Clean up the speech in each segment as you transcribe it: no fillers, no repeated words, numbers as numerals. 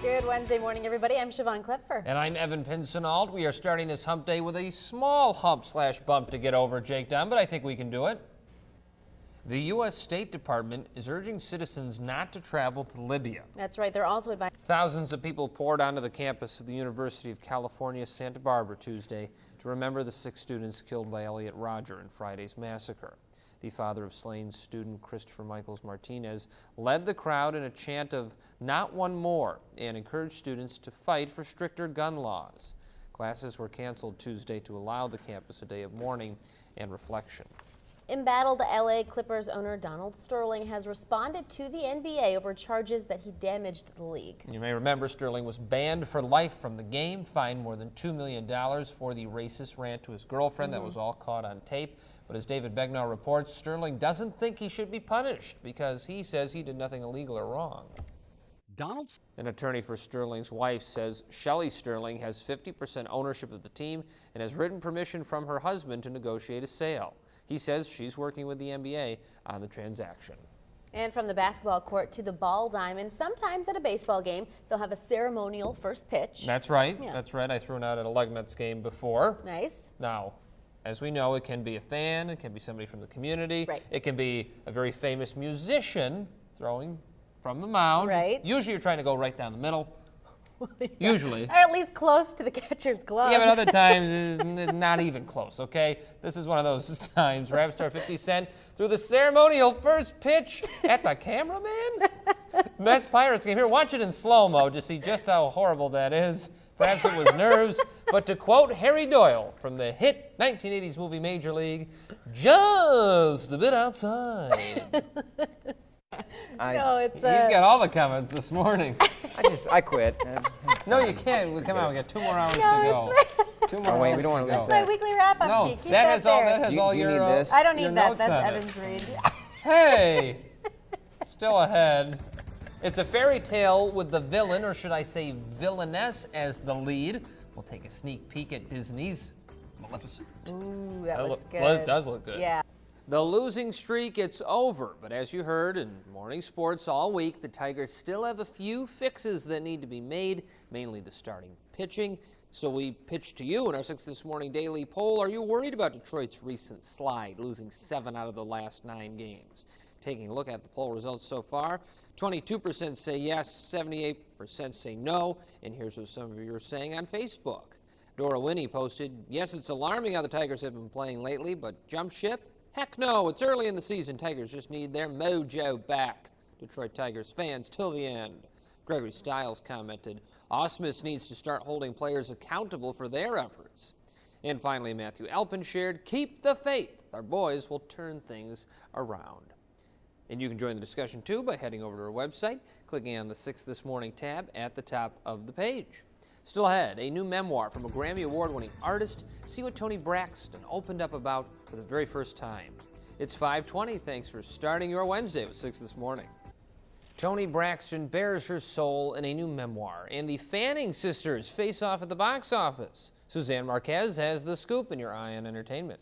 Good Wednesday morning, everybody. I'm Siobhan Klepfer. And I'm Evan Pinsonald. We are starting this hump day with a small hump/bump to get over, Jake Dunn, but I think we can do it. The U.S. State Department is urging citizens not to travel to Libya. That's right. They're also advising. Thousands of people poured onto the campus of the University of California, Santa Barbara Tuesday to remember the 6 students killed by Elliot Rodger in Friday's massacre. The father of slain student Christopher Michaels Martinez led the crowd in a chant of "Not one more" and encouraged students to fight for stricter gun laws. Classes were canceled Tuesday to allow the campus a day of mourning and reflection. Embattled LA Clippers owner Donald Sterling has responded to the NBA over charges that he damaged the league. You may remember Sterling was banned for life from the game, fined more than $2 million for the racist rant to his girlfriend. That was all caught on tape. But as David Begnaud reports, Sterling doesn't think he should be punished because he says he did nothing illegal or wrong. An attorney for Sterling's wife says Shelly Sterling has 50% ownership of the team and has written permission from her husband to negotiate a sale. He says she's working with the NBA on the transaction. And from the basketball court to the ball diamond, sometimes at a baseball game, they'll have a ceremonial first pitch. That's right. Yeah. That's right. I threw it out at a Lugnuts game before. Nice. Now, as we know, it can be a fan, it can be somebody from the community, Right. It can be a very famous musician throwing from the mound. Right. Usually you're trying to go right down the middle. Yeah. Usually. Or at least close to the catcher's glove. Yeah, but other times it's not even close, okay? This is one of those times. Rap star 50 Cent threw the ceremonial first pitch at the cameraman. Mets Pirates game. Here, watch it in slow-mo to see just how horrible that is. Perhaps it was nerves, but to quote Harry Doyle from the hit 1980s movie Major League, just a bit outside. No, He's got all the comments this morning. I quit. No, you can't. Come on, we got 2 more hours to No, go. 2 more Oh, wait, hours we don't want to go. lose It's my weekly wrap-up No, sheet. Keep that has all. there. That has Do all you your. need this? I don't your need that. notes That's on it. Evan's read. Hey, still ahead. It's a fairy tale with the villain, or should I say villainess, as the lead. We'll take a sneak peek at Disney's Maleficent. Ooh, that looks good. Well, it does look good. Yeah. The losing streak, it's over. But as you heard in morning sports all week, the Tigers still have a few fixes that need to be made, mainly the starting pitching. So we pitch to you in our 6 This Morning Daily Poll. Are you worried about Detroit's recent slide, losing 7 out of the last 9 games? Taking a look at the poll results so far, 22% say yes, 78% say no, and here's what some of you are saying on Facebook. Dora Winnie posted, yes, it's alarming how the Tigers have been playing lately, but jump ship? Heck no, it's early in the season. Tigers just need their mojo back. Detroit Tigers fans till the end. Gregory Stiles commented, Ausmus needs to start holding players accountable for their efforts. And finally, Matthew Alpin shared, keep the faith. Our boys will turn things around. And you can join the discussion too by heading over to our website, clicking on the 6 This Morning tab at the top of the page. Still ahead, a new memoir from a Grammy Award-winning artist. See what Toni Braxton opened up about for the very first time. It's 5:20. Thanks for starting your Wednesday with 6 This Morning. Toni Braxton bears her soul in a new memoir, and the Fanning sisters face off at the box office. Suzanne Marquez has the scoop in your Eye on Entertainment.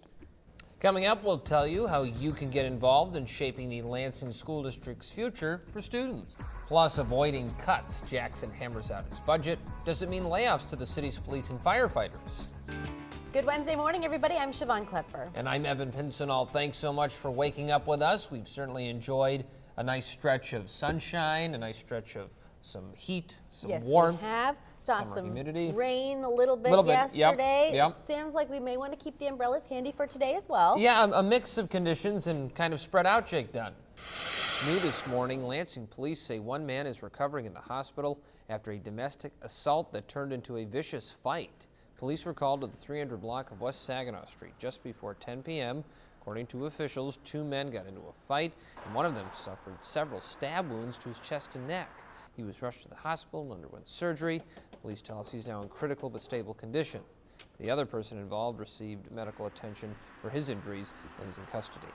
Coming up, we'll tell you how you can get involved in shaping the Lansing School District's future for students. Plus, avoiding cuts. Jackson hammers out its budget. Does it mean layoffs to the city's police and firefighters? Good Wednesday morning, everybody. I'm Siobhan Klepfer. And I'm Evan Pinsonald. Thanks so much for waking up with us. We've certainly enjoyed a nice stretch of sunshine, a nice stretch of some heat, some Yes, warmth. we have. Saw summer some humidity. rain a little bit Yep, yesterday. yep. It seems like we may want to keep the umbrellas handy for today as well. Yeah, a mix of conditions and kind of spread out, Jake Dunn. New this morning, Lansing police say one man is recovering in the hospital after a domestic assault that turned into a vicious fight. Police were called to the 300 block of West Saginaw Street just before 10 p.m. According to officials, 2 men got into a fight, and one of them suffered several stab wounds to his chest and neck. He was rushed to the hospital and underwent surgery. Police tell us he's now in critical but stable condition. The other person involved received medical attention for his injuries and is in custody.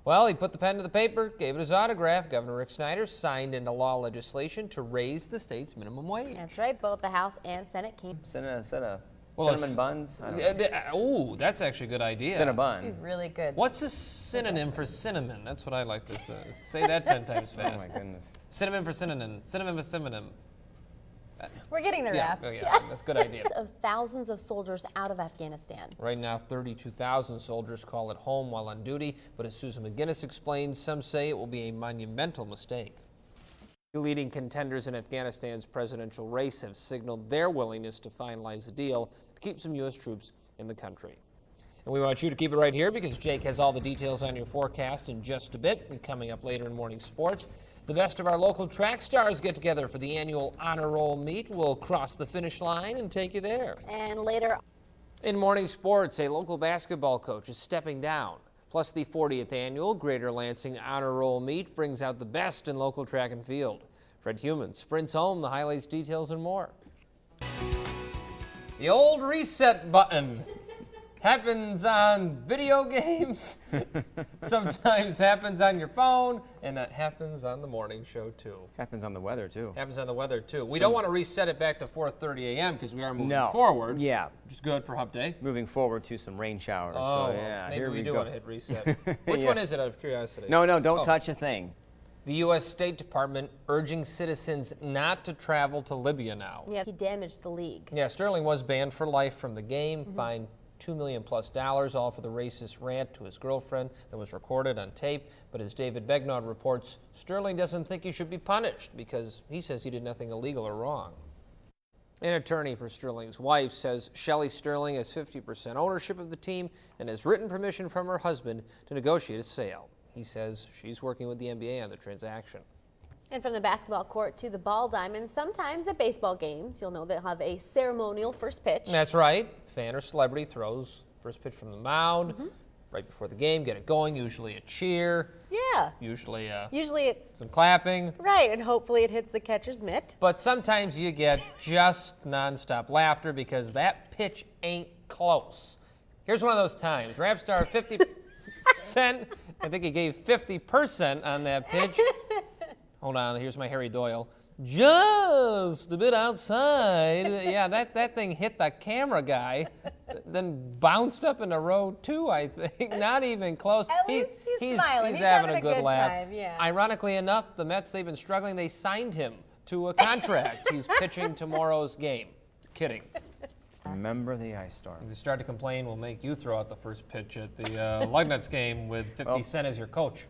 Well, he put the pen to the paper, gave it his autograph. Governor Rick Snyder signed into law legislation to raise the state's minimum wage. That's right. Both the House and Senate came. Cinnamon buns? I don't know. Oh, that's actually a good idea. Cinnabon. Really good. What's a synonym for cinnamon? That's what I like to say. Say that 10 times Oh fast. my goodness. Cinnamon for synonym. Cinnamon for synonym. We're getting there, Rap. Yeah, that's a good idea. Of thousands of soldiers out of Afghanistan. Right now, 32,000 soldiers call it home while on duty, but as Susan McGinnis explains, some say it will be a monumental mistake. The leading contenders in Afghanistan's presidential race have signaled their willingness to finalize a deal to keep some U.S. troops in the country. And we want you to keep it right here because Jake has all the details on your forecast in just a bit. And coming up later in morning sports, the best of our local track stars get together for the annual Honor Roll meet. We'll cross the finish line and take you there. And later in morning sports, a local basketball coach is stepping down. Plus, the 40th annual Greater Lansing Honor Roll meet brings out the best in local track and field. Fred Human sprints home the highlights, details, and more. The old reset button happens on video games, sometimes happens on your phone, and it happens on the morning show too. Happens on the weather too. Happens on the weather too. We don't want to reset it back to 4:30 a.m. because we are moving forward. Yeah. Which is good for Hump Day. Moving forward to some rain showers. Oh, so, yeah, maybe here we we do go. want to hit reset. Which one is it, out of curiosity? No, don't Oh. touch a thing. The U.S. State Department urging citizens not to travel to Libya now. he damaged the league. Yeah, Sterling was banned for life from the game, fined $2 million plus, all for the racist rant to his girlfriend that was recorded on tape. But as David Begnaud reports, Sterling doesn't think he should be punished because he says he did nothing illegal or wrong. An attorney for Sterling's wife says Shelly Sterling has 50% ownership of the team and has written permission from her husband to negotiate a sale. He says she's working with the NBA on the transaction. And from the basketball court to the ball diamond, sometimes at baseball games, you'll know they'll have a ceremonial first pitch. That's right. Fan or celebrity throws first pitch from the mound right before the game, get it going, usually a cheer. Yeah. Usually it's some clapping. right, and hopefully it hits the catcher's mitt. But sometimes you get just nonstop laughter because that pitch ain't close. Here's one of those times. Rap star 50%, I think he gave 50% on that pitch. Hold on, here's my Harry Doyle. Just a bit outside. Yeah, that thing hit the camera guy, then bounced up into row 2, I think. Not even close. At least he's smiling. He's having a good laugh. time, yeah. Ironically enough, the Mets, they've been struggling. They signed him to a contract. He's pitching tomorrow's game. Kidding. Remember the Ice Storm. If you start to complain, we'll make you throw out the first pitch at the Lugnuts game with 50 Cent as your coach.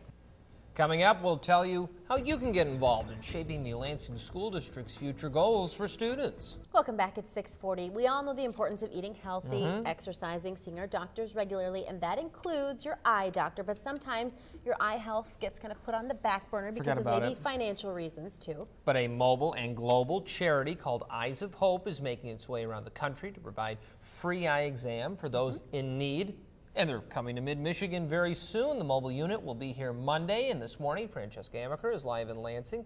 Coming up, we'll tell you how you can get involved in shaping the Lansing School District's future goals for students. Welcome back at 6:40. We all know the importance of eating healthy, exercising, seeing our doctors regularly, and that includes your eye doctor. But sometimes your eye health gets kind of put on the back burner because of maybe financial reasons too. But a mobile and global charity called Eyes of Hope is making its way around the country to provide free eye exam for those in need. And they're coming to Mid-Michigan very soon. The mobile unit will be here Monday, and this morning, Francesca Amaker is live in Lansing.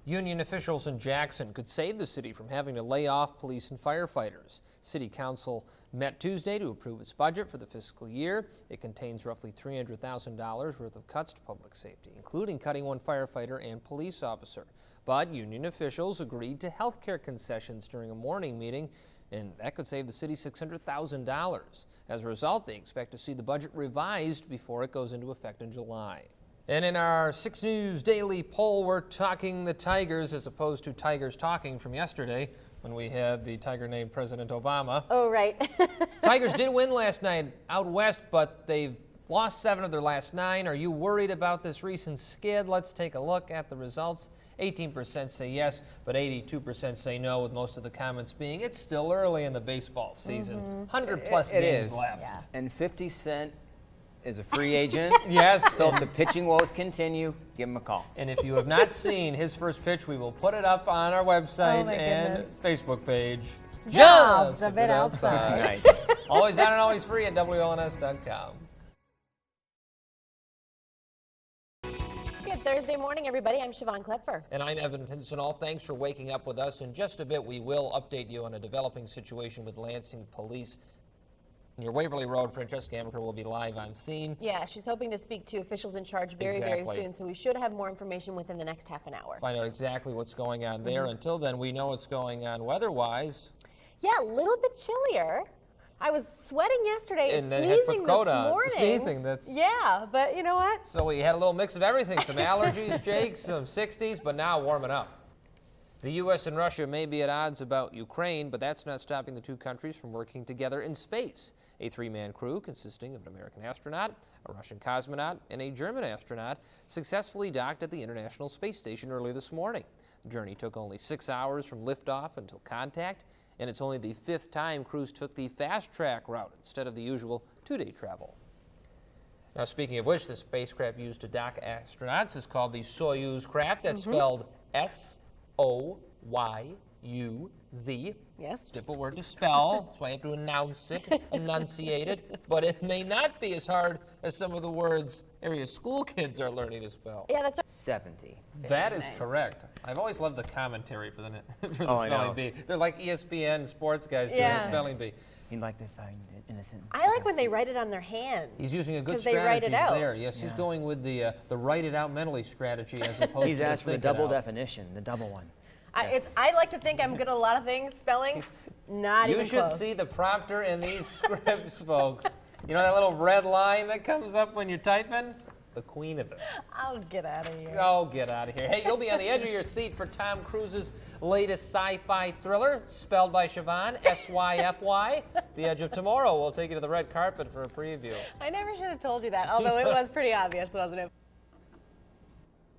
Union officials in Jackson could save the city from having to lay off police and firefighters. City Council met Tuesday to approve its budget for the fiscal year. It contains roughly $300,000 worth of cuts to public safety, including cutting one firefighter and police officer. But union officials agreed to health care concessions during a morning meeting, and that could save the city $600,000. As a result, they expect to see the budget revised before it goes into effect in July. And in our 6 News Daily poll, we're talking the Tigers as opposed to Tigers talking from yesterday when we had the Tiger named President Obama. Oh, right. Tigers did win last night out west, but they've lost 7 of their last 9. Are you worried about this recent skid? Let's take a look at the results. 18% say yes, but 82% say no, with most of the comments being it's still early in the baseball season. 100-plus games left. Yeah. And 50 Cent is a free agent. Yes. So if the pitching woes continue, give him a call. And if you have not seen his first pitch, we will put it up on our website my and goodness. Facebook page. Just a bit outside. Nice. Always on and always free at WLNS.com. Good Thursday morning, everybody. I'm Siobhan Klepfer. And I'm Evan Pincinall. Thanks for waking up with us. In just a bit, we will update you on a developing situation with Lansing Police. Near Waverly Road, Francesca Amaker will be live on scene. Yeah, she's hoping to speak to officials in charge very Exactly. soon, so we should have more information within the next half an hour. Find out exactly what's going on there. Until then, we know what's going on weather-wise. Yeah, a little bit chillier. I was sweating yesterday, And then head put sneezing the coat this on. morning. Sneezing, that's- Yeah, but you know what? So we had a little mix of everything. Some allergies, Jake, some 60s, but now warming up. The U.S. and Russia may be at odds about Ukraine, but that's not stopping the two countries from working together in space. A three-man crew consisting of an American astronaut, a Russian cosmonaut, and a German astronaut successfully docked at the International Space Station early this morning. The journey took only 6 hours from liftoff until contact, and it's only the 5th time crews took the fast-track route instead of the usual 2-day travel. Now, speaking of which, the spacecraft used to dock astronauts is called the Soyuz craft. That's spelled S-O-Y-U-Z. Yes. Difficult word to spell, so I have to enunciate it. But it may not be as hard as some of the words area school kids are learning to spell. Yeah, that's right. 70. That is nice. correct. I've always loved the commentary for the, for the Oh, I know. spelling bee. They're like ESPN sports guys doing Yeah. the spelling bee. You'd like to find it innocent. I like when they write it on their hands. He's using a good 'Cause they strategy write it out. there. Yes, he's going with the write it out mentally strategy as opposed He's to asked for the think it double out. definition, the double one. I like to think I'm good at a lot of things, spelling, not You even should close. see the prompter in these scripts, folks. You know that little red line that comes up when you're typing? The queen of it. I'll get out of here. Oh, get out of here. Hey, you'll be on the edge of your seat for Tom Cruise's latest sci-fi thriller, spelled by Siobhan, S-Y-F-Y. The Edge of Tomorrow. We'll take you to the red carpet for a preview. I never should have told you that, although it was pretty obvious, wasn't it?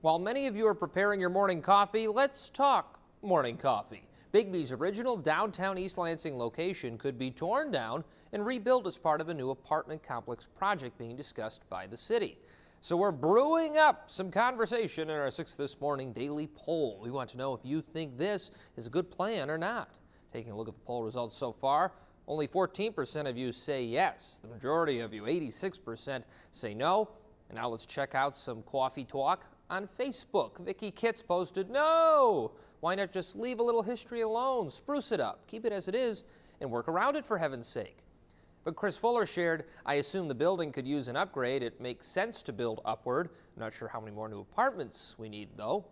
While many of you are preparing your morning coffee, let's talk morning coffee. Bigby's original downtown East Lansing location could be torn down and rebuilt as part of a new apartment complex project being discussed by the city. So we're brewing up some conversation in our 6 This Morning daily poll. We want to know if you think this is a good plan or not. Taking a look at the poll results so far, only 14% of you say yes. The majority of you, 86%, say no. And now let's check out some coffee talk on Facebook. Vicky Kitts posted, no! Why not just leave a little history alone, spruce it up, keep it as it is, and work around it for heaven's sake. But Chris Fuller shared, I assume the building could use an upgrade. It makes sense to build upward. I'm not sure how many more new apartments we need, though.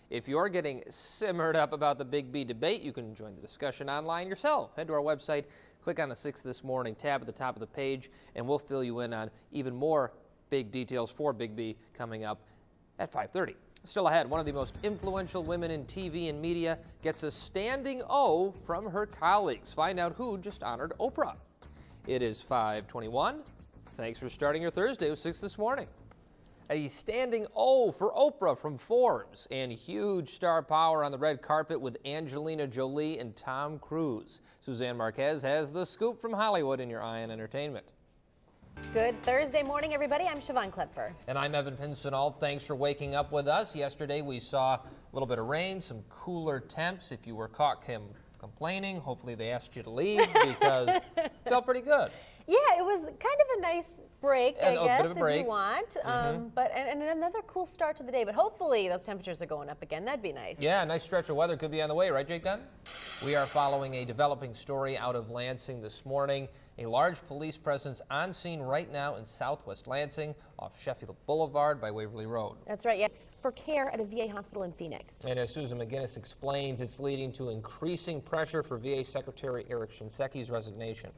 If you're getting simmered up about the Big B debate, you can join the discussion online yourself. Head to our website, click on the 6 This Morning tab at the top of the page, and we'll fill you in on even more big details for Big B coming up at 5:30. Still ahead, one of the most influential women in TV and media gets a standing O from her colleagues. Find out who just honored Oprah. It is 5:21. Thanks for starting your Thursday with 6 This Morning. A standing O for Oprah from Forbes, and huge star power on the red carpet with Angelina Jolie and Tom Cruise. Suzanne Marquez has the scoop from Hollywood in your Eye on Entertainment. Good Thursday morning, everybody. I'm Siobhan Klepfer. And I'm Evan Pincinall. Thanks for waking up with us. Yesterday we saw a little bit of rain, some cooler temps. If you were caught complaining, hopefully they asked you to leave because it felt pretty good. Yeah, it was kind of a nice break, And I a guess, bit of a if break. you want. But and another cool start to the day. But hopefully those temperatures are going up again. That'd be nice. Yeah, a nice stretch of weather could be on the way, right, Jake Dunn? We are following a developing story out of Lansing this morning. A large police presence on scene right now in southwest Lansing off Sheffield Boulevard by Waverly Road. That's right. Yeah, for care at a VA hospital in Phoenix. And as Susan McGinnis explains, it's leading to increasing pressure for VA Secretary Eric Shinsecki's resignation.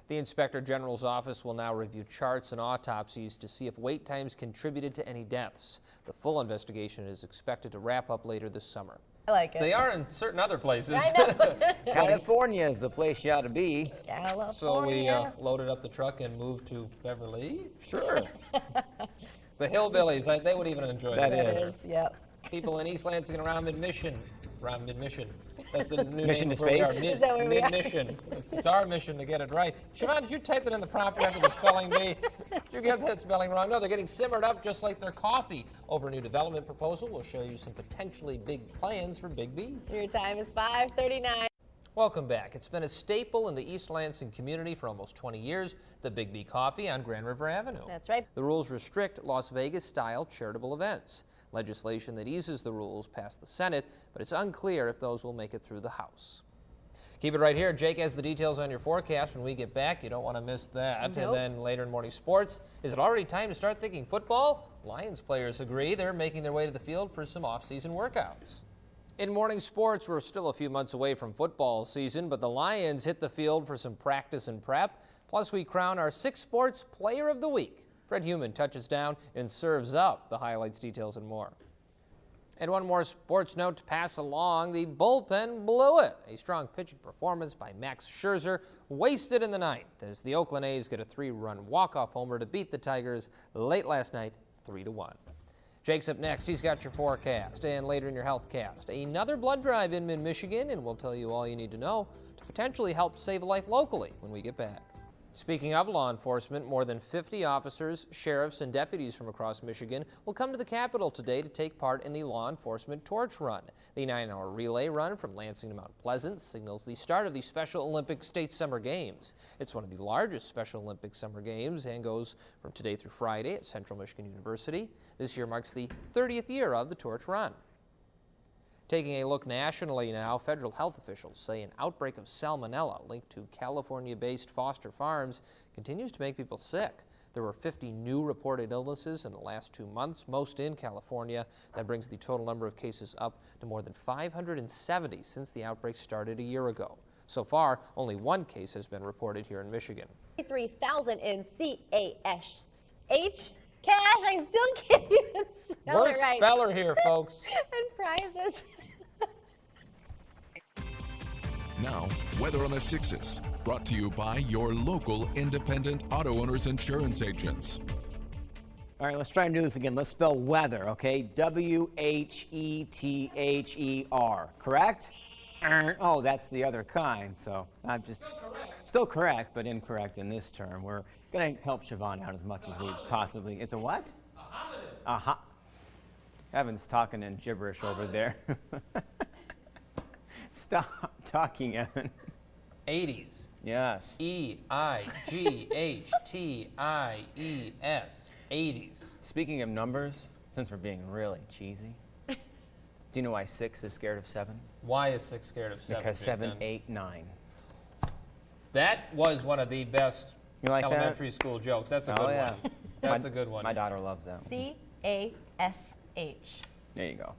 The Inspector General's office will now review charts and autopsies to see if wait times contributed to any deaths. The full investigation is expected to wrap up later this summer. I like it. They are in certain other places. I know. California is the place you ought to be. California. So we loaded up the truck and moved to Beverly. Sure. The Hillbillies, they would even enjoy That this. is. Yep. People in East Lansing and around Mid-Mission. That's the new Mission name to of where we are. space? Is that where we are? Mid-Mission. It's our mission to get it right. Siobhan, did you type it in the prompter after the spelling bee? Did you get that spelling wrong? No, they're getting simmered up just like their coffee over a new development proposal. We'll show you some potentially big plans for Big B. Your time is 5:39. Welcome back. It's been a staple in the East Lansing community for almost 20 years, the Big B Coffee on Grand River Avenue. That's right. The rules restrict Las Vegas-style charitable events. Legislation that eases the rules passed the Senate, but it's unclear if those will make it through the House. Keep it right here. Jake has the details on your forecast when we get back. You don't want to miss that. Nope. And then later in morning sports, is it already time to start thinking football? Lions players agree. They're making their way to the field for some off-season workouts. In morning sports, we're still a few months away from football season, but the Lions hit the field for some practice and prep. Plus, we crown our 6 Sports Player of the Week. Fred Heumann touches down and serves up the highlights, details, and more. And one more sports note to pass along. The bullpen blew it. A strong pitching performance by Max Scherzer wasted in the ninth as the Oakland A's get a 3-run walk-off homer to beat the Tigers late last night, 3-1. Jake's up next. He's got your forecast. And later in your health cast, another blood drive in mid-Michigan, and we'll tell you all you need to know to potentially help save a life locally when we get back. Speaking of law enforcement, more than 50 officers, sheriffs, and deputies from across Michigan will come to the Capitol today to take part in the Law Enforcement Torch Run. The 9-hour relay run from Lansing to Mount Pleasant signals the start of the Special Olympics State Summer Games. It's one of the largest Special Olympics Summer Games and goes from today through Friday at Central Michigan University. This year marks the 30th year of the Torch Run. Taking a look nationally now, federal health officials say an outbreak of salmonella linked to California-based Foster Farms continues to make people sick. There were 50 new reported illnesses in the last 2 months, most in California. That brings the total number of cases up to more than 570 since the outbreak started a year ago. So far, only one case has been reported here in Michigan. 3,000 in CASH. Cash, I still can't even spell Worst it right. speller here, folks. And prizes. Now, Weather on the Sixes, brought to you by your local independent auto owners insurance agents. All right, let's try and do this again. Let's spell weather, okay? W-H-E-T-H-E-R, correct? Oh, that's the other kind, so I'm just still correct, but incorrect in this term. We're going to help Siobhan out as much as we possibly. It's a what? A hominid. Aha. Evan's talking in gibberish over there. Stop talking, Evan. 80s. Yes. E-I-G-H-T-I-E-S. 80s. Speaking of numbers, since we're being really cheesy, do you know why 6 is scared of 7? Why is 6 scared of 7? Because Jake 7, Dunn? 8, 9. That was one of the best You like that? elementary school jokes. That's a good one. That's a good one. My daughter loves that. C-A-S-H. There you go.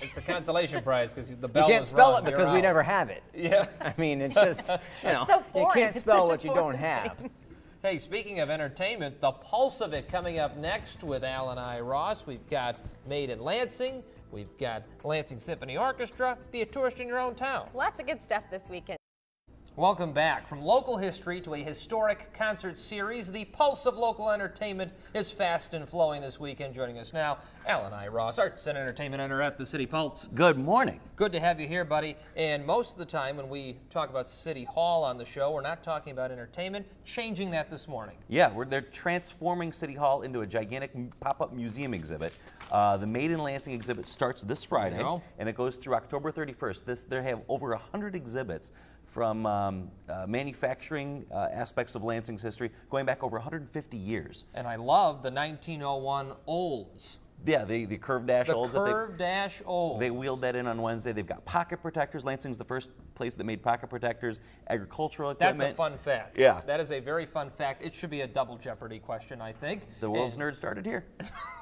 It's a consolation prize because the You bell can't was spell wrong. it because You're we out. never have it. Yeah. I mean, it's just, you know, so you foreign. can't It's spell such a what you don't foreign have. thing. Hey, speaking of entertainment, the pulse of it coming up next with Al and I, Ross. We've got Made in Lansing. We've got Lansing Symphony Orchestra. Be a tourist in your own town. Lots of good stuff this weekend. Welcome back. From local history to a historic concert series, the pulse of local entertainment is fast and flowing this weekend. Joining us now, Al and I, Ross, Arts and Entertainment Editor at the City Pulse. Good morning. Good to have you here, buddy. And most of the time when we talk about City Hall on the show, we're not talking about entertainment. Changing that this morning. Yeah, they're transforming City Hall into a gigantic pop-up museum exhibit. The Made in Lansing exhibit starts this Friday, and it goes through October 31st. They have over 100 exhibits from manufacturing aspects of Lansing's history, going back over 150 years. And I love the 1901 Olds. Yeah, the curved dash olds. The curved dash Olds. They wheeled that in on Wednesday. They've got pocket protectors. Lansing's the first place that made pocket protectors, agricultural equipment. That's a fun fact. Yeah. That is a very fun fact. It should be a double Jeopardy question, I think. The world's nerd started here.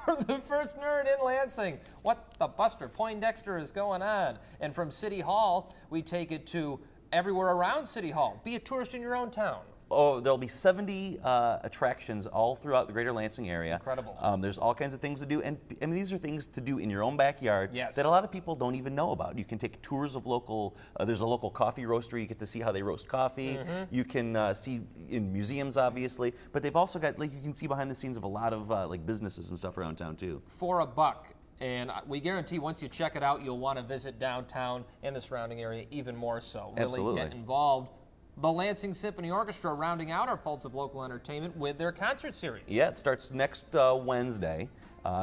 The first nerd in Lansing. What the Buster Poindexter is going on? And from City Hall, we take it to everywhere around City Hall. Be a tourist in your own town. Oh, there'll be 70 attractions all throughout the greater Lansing area. Incredible. There's all kinds of things to do, and I mean, these are things to do in your own backyard that a lot of people don't even know about. You can take tours of local, there's a local coffee roastery, you get to see how they roast coffee. You can see in museums, obviously, but they've also got, like, you can see behind the scenes of a lot of like businesses and stuff around town too. For $1. And we guarantee once you check it out, you'll want to visit downtown and the surrounding area even more so. Really Absolutely. Get involved. The Lansing Symphony Orchestra rounding out our Pulse of Local Entertainment with their concert series. Yeah, it starts next Wednesday.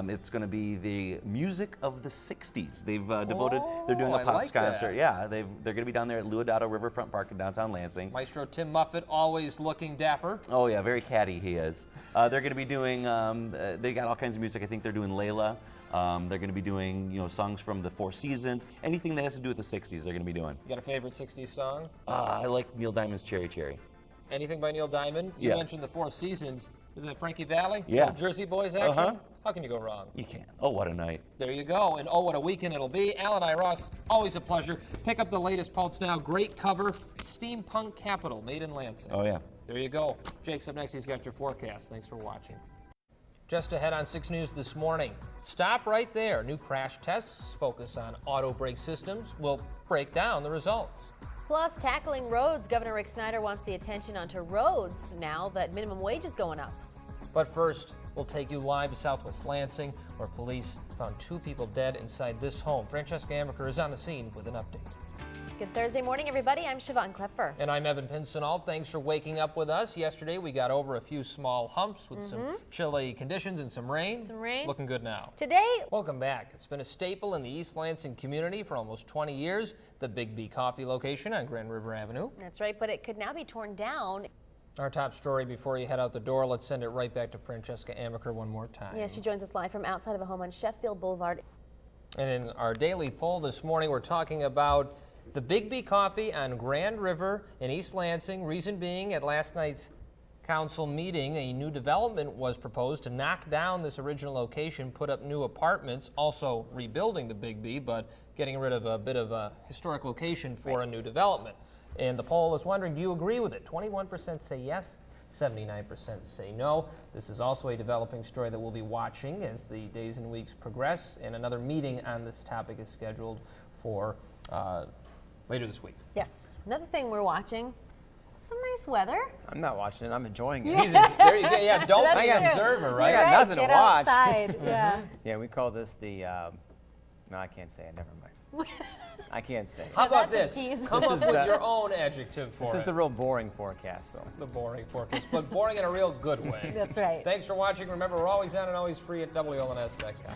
It's going to be the music of the 60s. They've devoted, they're doing a I Pops like that. concert. Yeah, they're going to be down there at Luadado Riverfront Park in downtown Lansing. Maestro Tim Muffett, always looking dapper. Oh yeah, very catty he is. They're going to be doing, they got all kinds of music. I think they're doing Layla. They're going to be doing, you know, songs from the Four Seasons. Anything that has to do with the 60s, they're going to be doing. You got a favorite 60s song? I like Neil Diamond's Cherry Cherry. Anything by Neil Diamond? You Yes. mentioned the Four Seasons. Isn't that Frankie Valli? Yeah. Old Jersey Boys action? Uh-huh. How can you go wrong? You can't. Oh, what a night. There you go. And oh, what a weekend it'll be. Al and I, Ross, always a pleasure. Pick up the latest Pulse Now. Great cover. Steampunk Capital, Made in Lansing. Oh, yeah. There you go. Jake's up next. He's got your forecast. Thanks for watching. Just ahead on 6 News this morning. Stop right there. New crash tests focus on auto brake systems. We'll break down the results. Plus, tackling roads. Governor Rick Snyder wants the attention onto roads now that minimum wage is going up. But first, we'll take you live to Southwest Lansing, where police found 2 people dead inside this home. Francesca Amaker is on the scene with an update. Good Thursday morning, everybody. I'm Siobhan Klepfer. And I'm Evan Pincinall. Thanks for waking up with us. Yesterday, we got over a few small humps with some chilly conditions and some rain. Looking good now. Today, Welcome back. It's been a staple in the East Lansing community for almost 20 years, the Big B Coffee location on Grand River Avenue. that's right, but it could now be torn down. Our top story before you head out the door, let's send it right back to Francesca Amaker one more time. Yeah, she joins us live from outside of a home on Sheffield Boulevard. And in our daily poll this morning, we're talking about the Big B Coffee on Grand River in East Lansing. Reason being, at last night's council meeting, a new development was proposed to knock down this original location, put up new apartments, also rebuilding the Big B, but getting rid of a bit of a historic location for a new development. And the poll is wondering, do you agree with it? 21% say yes, 79% say no. This is also a developing story that we'll be watching as the days and weeks progress, and another meeting on this topic is scheduled for later this week. Yes. Another thing we're watching, some nice weather. I'm not watching it. I'm enjoying it. There you go. Yeah, don't be That's an true. observer, I right? got nothing to Get watch. outside. Yeah. Yeah, we call this the. No, I can't say it. Never mind. I can't say it. How about That's this? a tease. Come This up is with the- your own adjective for This it. is the real boring forecast, though. The boring forecast, but boring in a real good way. That's right. Thanks for watching. Remember, we're always on and always free at WLNS.com.